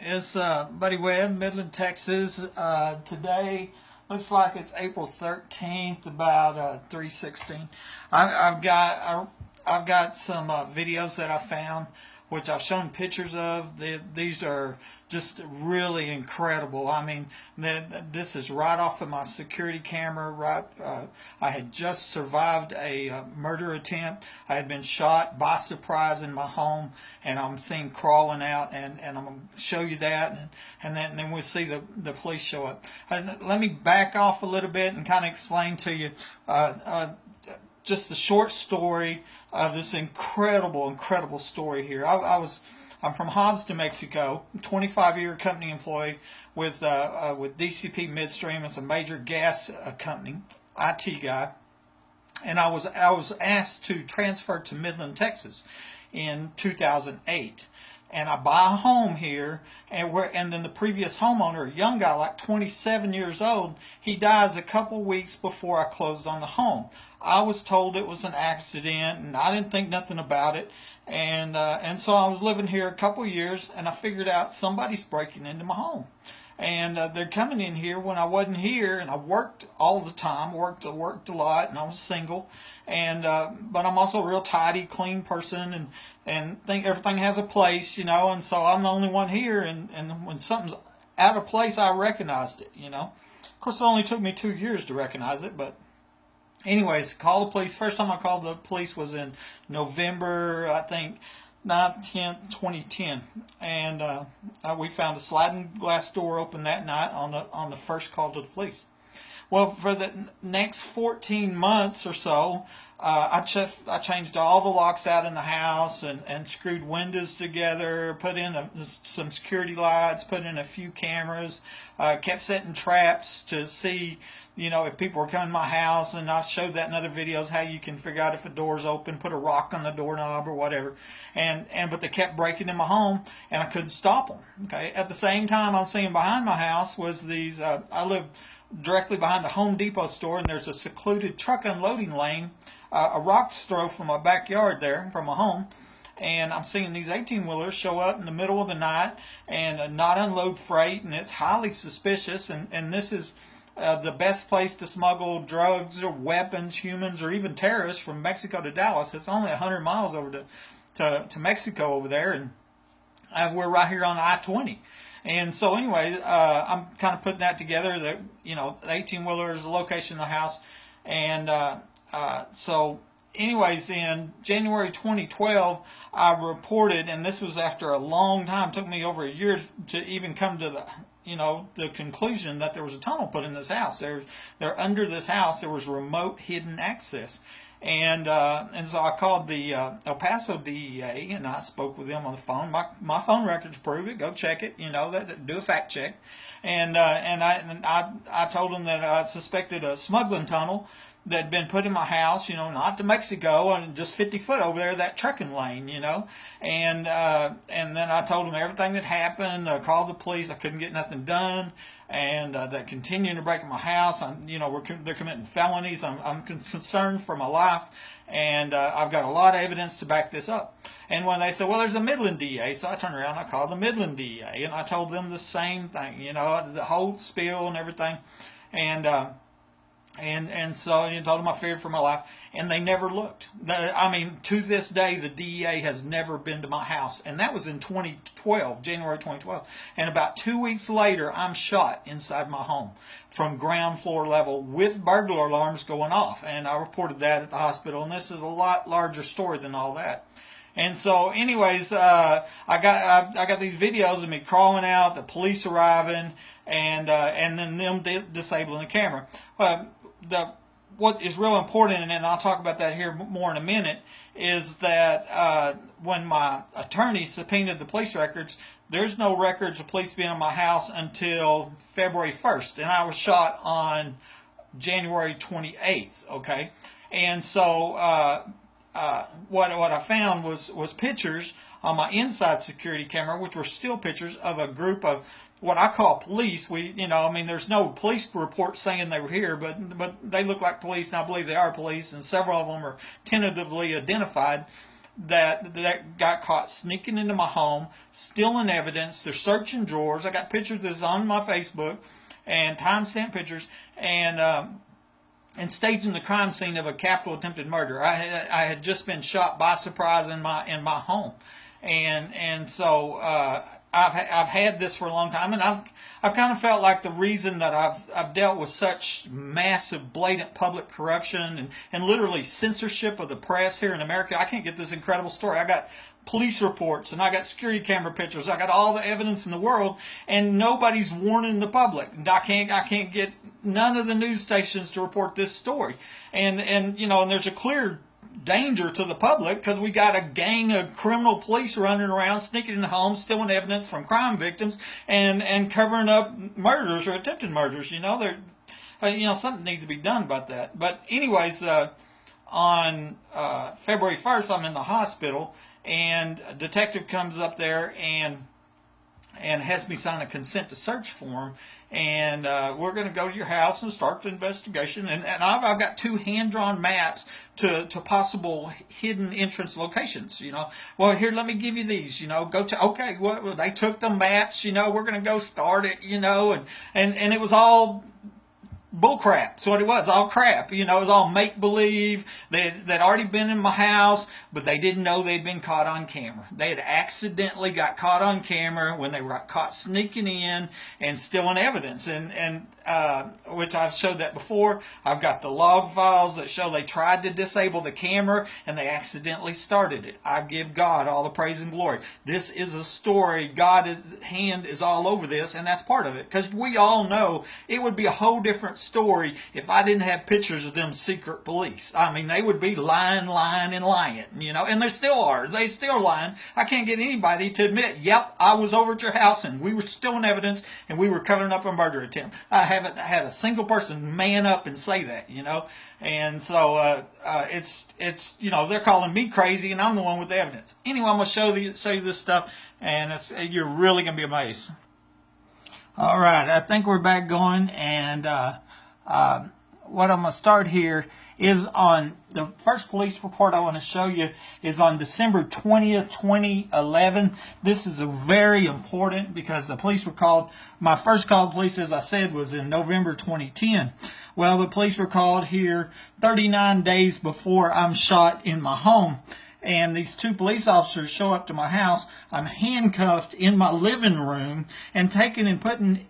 It's Buddy Webb, Midland, Texas. Today looks like it's April 13th, about 3:16. I've got some videos that I found, which I've shown pictures of. These are just really incredible. I mean, this is right off of my security camera. I had just survived a murder attempt. I had been shot by surprise in my home, and I'm seen crawling out, and I'm going to show you that, and then we'll see the police show up. Let me back off a little bit and kind of explain to you just the short story of this incredible story here. I'm from Hobbs, New Mexico, 25-year company employee with DCP Midstream. It's a major gas company, IT guy, and I was asked to transfer to Midland, Texas, in 2008. And I buy a home here, and then the previous homeowner, a young guy like 27 years old, he dies a couple weeks before I closed on the home. I was told it was an accident, and I didn't think nothing about it. And so I was living here a couple years, and I figured out somebody's breaking into my home. And they're coming in here when I wasn't here, and I worked all the time, worked a lot, and I was single. And but I'm also a real tidy, clean person, and think everything has a place, and so I'm the only one here, and when something's out of place, I recognized it, Of course, it only took me 2 years to recognize it, but anyways, call the police. First time I called the police was in November, I think, 9th, 10th, 2010, and we found a sliding glass door open that night on the first call to the police. Well, for the next 14 months or so, I changed all the locks out in the house and screwed windows together, put in some security lights, put in a few cameras, kept setting traps to see, if people were coming to my house, and I showed that in other videos, how you can figure out if a door's open, put a rock on the doorknob or whatever. But they kept breaking in my home, and I couldn't stop them. Okay. At the same time, I'm seeing behind my house was these. I live directly behind a Home Depot store, and there's a secluded truck unloading lane, a rock's throw from my backyard there, from my home. And I'm seeing these 18-wheelers show up in the middle of the night and not unload freight, and it's highly suspicious. And this is the best place to smuggle drugs or weapons, humans, or even terrorists from Mexico to Dallas. It's only 100 miles over to Mexico over there, and we're right here on I-20. And so anyway, I'm kind of putting that together, that, the 18-wheeler is the location of the house. And so anyways, in January 2012, I reported, and this was after a long time, it took me over a year to even come to the conclusion that there was a tunnel put in this house. There under this house, there was remote hidden access. And so I called the El Paso DEA, and I spoke with them on the phone. My phone records prove it. Go check it. Do a fact check. And I told them that I suspected a smuggling tunnel that had been put in my house, not to Mexico, and just 50 foot over there, that trucking lane, And then I told them everything that happened. I called the police. I couldn't get nothing done. And they're continuing to break in my house. They're committing felonies. I'm concerned for my life, and I've got a lot of evidence to back this up. And when they said, well, there's a Midland DA, so I turned around and I called the Midland DA, and I told them the same thing, the whole spiel and everything. And so I told them I feared for my life, and they never looked. To this day, the DEA has never been to my house, and that was in 2012, January 2012. And about 2 weeks later, I'm shot inside my home from ground floor level with burglar alarms going off, and I reported that at the hospital. And this is a lot larger story than all that. And so, anyways, I got these videos of me crawling out, the police arriving, and then them disabling the camera. What is real important, and I'll talk about that here more in a minute, is that when my attorney subpoenaed the police records, there's no records of police being in my house until February 1st, and I was shot on January 28th. Okay, and so what I found was pictures on my inside security camera, which were still pictures of a group of what I call police. There's no police report saying they were here, but they look like police, and I believe they are police, and several of them are tentatively identified. that got caught sneaking into my home, stealing evidence. They're searching drawers. I got pictures of this on my Facebook and timestamp pictures, and staging the crime scene of a capital attempted murder. I had just been shot by surprise in my home, and so I've had this for a long time, and I've kind of felt like the reason that I've dealt with such massive, blatant public corruption and literally censorship of the press here in America. I can't get this incredible story. I got police reports and I got security camera pictures. I got all the evidence in the world, and nobody's warning the public. I can't get none of the news stations to report this story, and there's a clear danger to the public because we got a gang of criminal police running around, sneaking in homes, stealing evidence from crime victims, and covering up murders or attempted murders. Something needs to be done about that. But anyways, on February 1st, I'm in the hospital, and a detective comes up there and has me sign a consent to search form, and we're going to go to your house and start the investigation. And I've got 2 hand-drawn maps to possible hidden entrance locations. Well, here, let me give you these. Go to, okay, well, they took the maps. We're going to go start it. And it was all bullcrap. So it was all crap. It was all make-believe. They'd already been in my house, but they didn't know they'd been caught on camera. They had accidentally got caught on camera when they were caught sneaking in and stealing evidence. And which I've showed that before. I've got the log files that show they tried to disable the camera and they accidentally started it. I give God all the praise and glory. This is a story. God's hand is all over this, and that's part of it. Because we all know it would be a whole different story if I didn't have pictures of them secret police. I mean, they would be lying, and they still are. They still lying. I can't get anybody to admit, yep, I was over at your house and we were stealing evidence and we were covering up a murder attempt. I haven't had a single person man up and say that, and so it's they're calling me crazy and I'm the one with the evidence. Anyway, I'm going to show you this stuff, and you're really going to be amazed. All right, I think we're back going, and what I'm going to start here is on the first police report I want to show you is on December 20th, 2011. This is very important because the police were called. My first call to police, as I said, was in November 2010. Well, the police were called here 39 days before I'm shot in my home. And these 2 police officers show up to my house. I'm handcuffed in my living room and taken and put in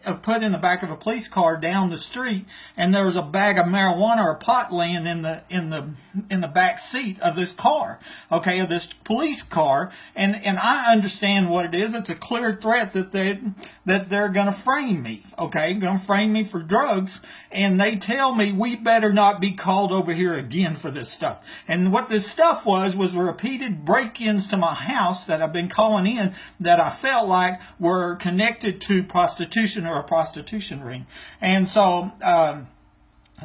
the back of a police car down the street. And there was a bag of marijuana or pot laying in the back seat of this car, of this police car. And I understand what it is. It's a clear threat that they're going to frame me, going to frame me for drugs. And they tell me we better not be called over here again for this stuff. And what this stuff was repeated break-ins to my house that I've been calling in that I felt like were connected to prostitution or a prostitution ring. And so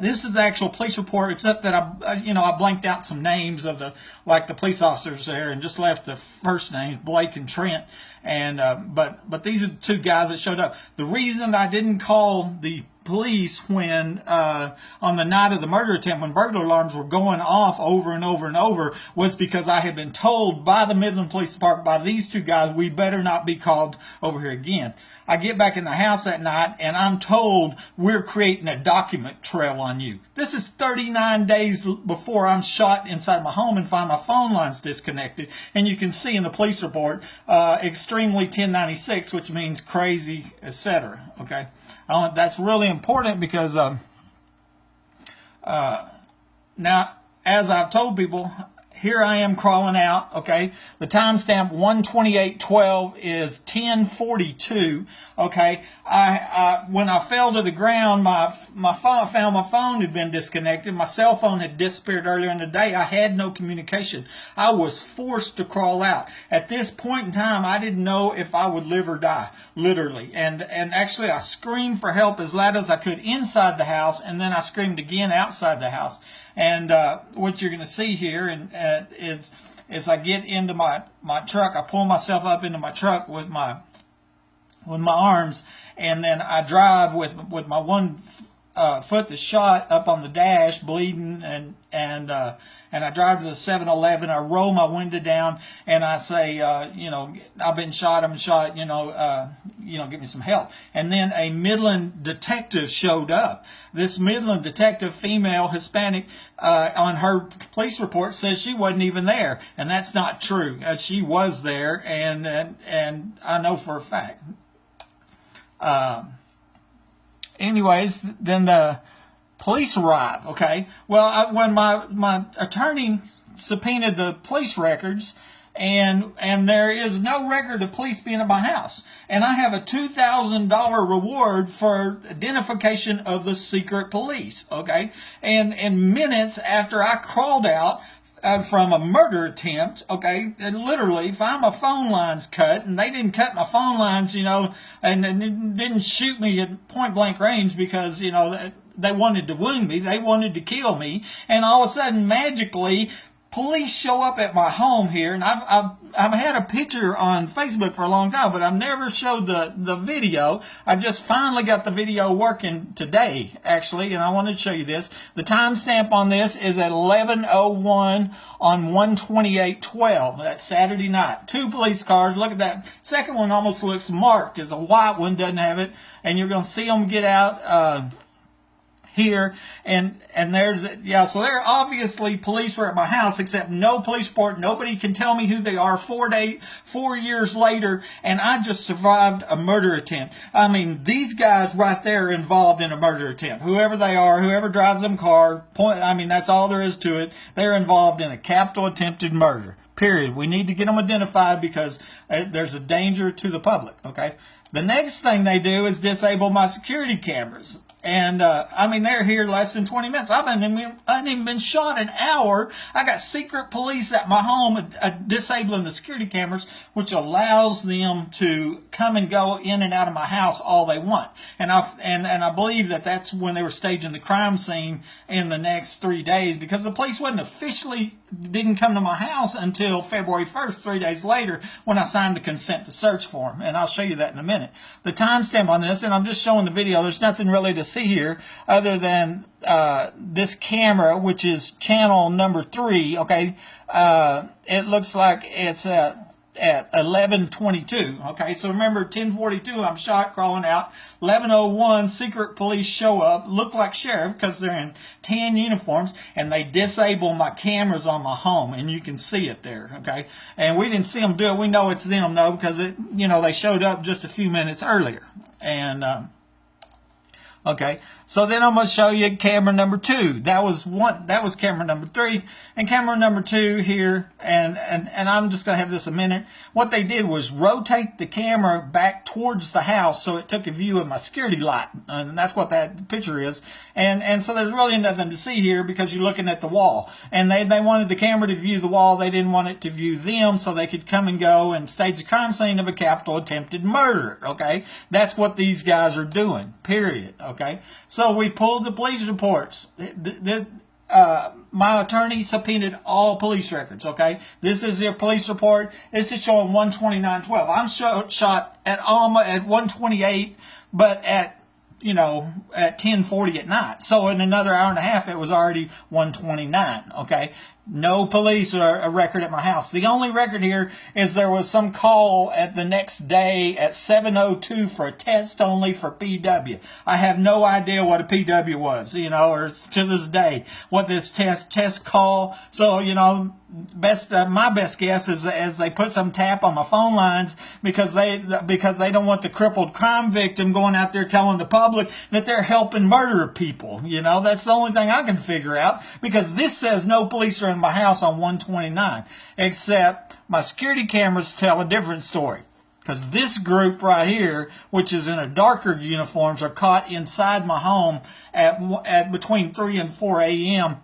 this is the actual police report, except that I blanked out some names of the police officers there and just left the first names, Blake and Trent. And but these are the 2 guys that showed up. The reason I didn't call the police when on the night of the murder attempt, when burglar alarms were going off over and over and over, was because I had been told by the Midland Police Department, by these 2 guys, we better not be called over here again. I get back in the house that night and I'm told we're creating a document trail on you. This is 39 days before I'm shot inside my home and find my phone lines disconnected. And you can see in the police report, extremely 1096, which means crazy, etc. That's really important because now, as I've told people, here I am crawling out, The timestamp 128:12 is 10:42, When I fell to the ground, I found my phone had been disconnected. My cell phone had disappeared earlier in the day. I had no communication. I was forced to crawl out. At this point in time, I didn't know if I would live or die, literally. And actually, I screamed for help as loud as I could inside the house, and then I screamed again outside the house. And what you're going to see here is as I get into my truck, I pull myself up into my truck with my arms, and then I drive with my one foot that's shot up on the dash, bleeding, and I drive to the 7-Eleven. I roll my window down and I say, I've been shot. I'm shot. Get me some help. And then a Midland detective showed up. This Midland detective, female, Hispanic, on her police report says she wasn't even there, and that's not true. She was there, and I know for a fact. Anyways, then the police arrive. Okay. Well, when my attorney subpoenaed the police records, and there is no record of police being at my house, and I have a $2,000 reward for identification of the secret police. Okay. And minutes after I crawled out from a murder attempt, okay, and literally found my phone lines cut, and they didn't cut my phone lines, and didn't shoot me at point blank range because, they wanted to wound me, they wanted to kill me, and all of a sudden, magically, police show up at my home here, and I've had a picture on Facebook for a long time, but I've never showed the video. I just finally got the video working today, actually, and I wanted to show you this. The timestamp on this is at 11:01 on 1/28/12. That's Saturday night. 2 police cars. Look at that. Second one almost looks marked. As a white one doesn't have it, and you're going to see them get out here, and there's, so there obviously police were at my house, except no police report. Nobody can tell me who they are 4 years later, and I just survived a murder attempt. I mean, these guys right there are involved in a murder attempt. Whoever they are, whoever drives them car, that's all there is to it. They're involved in a capital attempted murder. Period. We need to get them identified because there's a danger to the public, okay? The next thing they do is disable my security cameras. And, they're here less than 20 minutes. I haven't even been shot an hour. I got secret police at my home disabling the security cameras, which allows them to come and go in and out of my house all they want. And I believe that that's when they were staging the crime scene in the next 3 days, because the police didn't come to my house until February 1st, 3 days later, when I signed the consent to search for them. And I'll show you that in a minute. The timestamp on this, and I'm just showing the video, there's nothing really to see here other than this camera, which is channel number 3. Okay, it looks like it's at 11:22. Okay, so remember, 10:42, I'm shot, crawling out. 11:01, secret police show up, look like sheriff because they're in tan uniforms, and they disable my cameras on my home, and you can see it there. Okay, and we didn't see them do it. We know it's them though, because they showed up just a few minutes earlier. And okay, so then I'm going to show you camera number 2. That was camera number 3, and camera number 2 here, and I'm just going to have this a minute. What they did was rotate the camera back towards the house so it took a view of my security light, and that's what that picture is. And so there's really nothing to see here because you're looking at the wall, and they wanted the camera to view the wall. They didn't want it to view them, so they could come and go and stage a crime scene of a capital attempted murder. Okay, that's what these guys are doing, period. Okay, so we pulled the police reports. My attorney subpoenaed all police records. Okay, this is their police report. This is showing 1/29/12. I'm shot at 1:28, but at 10:40 at night. So in another hour and a half, it was already 1:29. Okay. No police or a record at my house. The only record here is there was some call at the next day at 7:02 for a test only for PW. I have no idea what a PW was, or to this day what this test call. So, my best guess is as they put some tap on my phone lines because they don't want the crippled crime victim going out there telling the public that they're helping murder people. That's the only thing I can figure out, because this says no police are in my house on 1/29, except my security cameras tell a different story. Because this group right here, which is in a darker uniforms, are caught inside my home at between 3 and 4 a.m.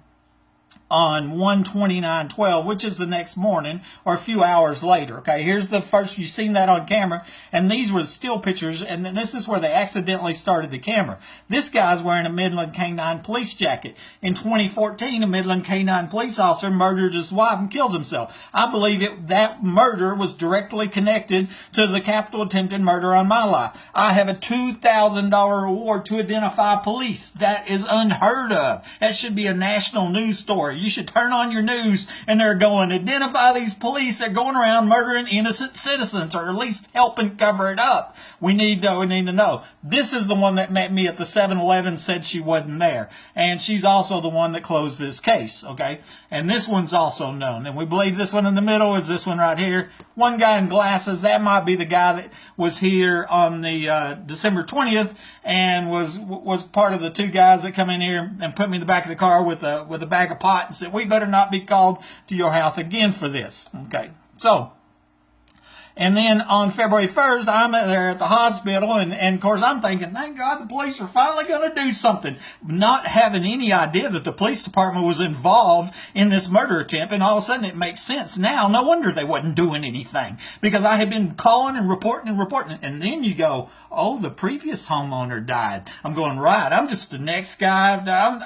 on 1/29/12, which is the next morning or a few hours later. Okay, here's the first, you've seen that on camera, and these were still pictures, and then this is where they accidentally started the camera. This guy's wearing a Midland K-9 police jacket. In 2014, a Midland K-9 police officer murdered his wife and kills himself. I believe that murder was directly connected to the capital attempted murder on my life. I have a $2,000 reward to identify police. That is unheard of. That should be a national news story. You should turn on your news and they're going, identify these police that are going around murdering innocent citizens, or at least helping cover it up. We need to know. This is the one that met me at the 7-Eleven, said she wasn't there. And she's also the one that closed this case, okay? And this one's also known. And we believe this one in the middle is this one right here. One guy in glasses, that might be the guy that was here on the December 20th and was part of the two guys that come in here and put me in the back of the car with a bag of pot and said, we better not be called to your house again for this. Okay, so, and then on February 1st, I'm there at the hospital, and of course I'm thinking, thank God the police are finally going to do something. Not having any idea that the police department was involved in this murder attempt, and all of a sudden it makes sense now. No wonder they wasn't doing anything, because I had been calling and reporting, and then you go, oh, the previous homeowner died. I'm going, right, I'm just the next guy.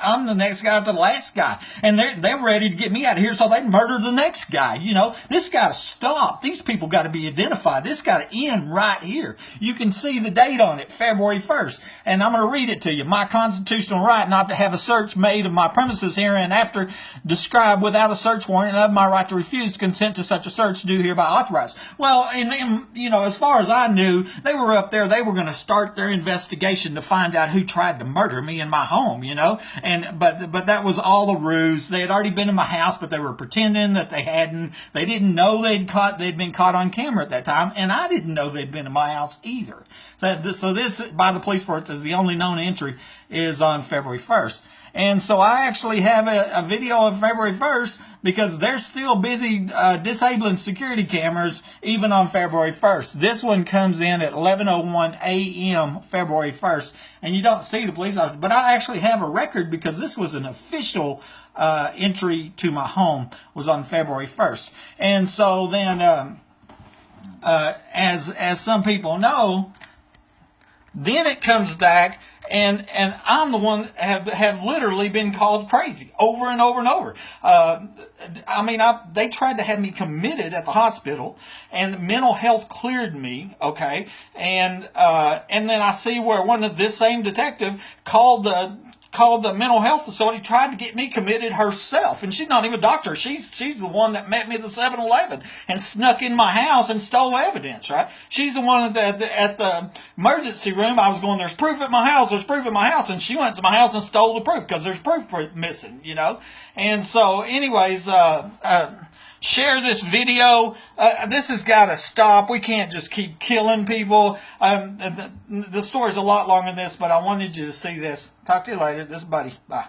I'm the next guy after the last guy. And they're ready to get me out of here so they murder the next guy. You know, this got to stop. These people got to be identified. This got to end right here. You can see the date on it, February 1st. And I'm going to read it to you. My constitutional right not to have a search made of my premises hereinafter described without a search warrant, and of my right to refuse to consent to such a search due hereby authorized. Well, and you know, as far as I knew, they were up there. They were going to start their investigation to find out who tried to murder me in my home, you know, but that was all a ruse. They had already been in my house, but they were pretending that they hadn't. They didn't know they'd been caught on camera at that time, and I didn't know they'd been in my house either. So this by the police reports is the only known entry is on February 1st. And so I actually have a video of February 1st because they're still busy disabling security cameras even on February 1st. This one comes in at 11:01 a.m. February 1st, and you don't see the police officer. But I actually have a record because this was an official entry to my home, was on February 1st. And so then, as some people know, then it comes back. And I'm the one that have literally been called crazy over and over and over. I mean, they tried to have me committed at the hospital, and mental health cleared me, okay? And then I see where this same detective called the mental health facility, tried to get me committed herself. And she's not even a doctor. She's the one that met me at the 7-Eleven and snuck in my house and stole evidence, right? She's the one at the emergency room. I was going, there's proof at my house, there's proof at my house. And she went to my house and stole the proof because there's proof missing, you know? And so anyways, share this video. This has got to stop. We can't just keep killing people. The story's a lot longer than this, but I wanted you to see this. Talk to you later. This is Buddy. Bye.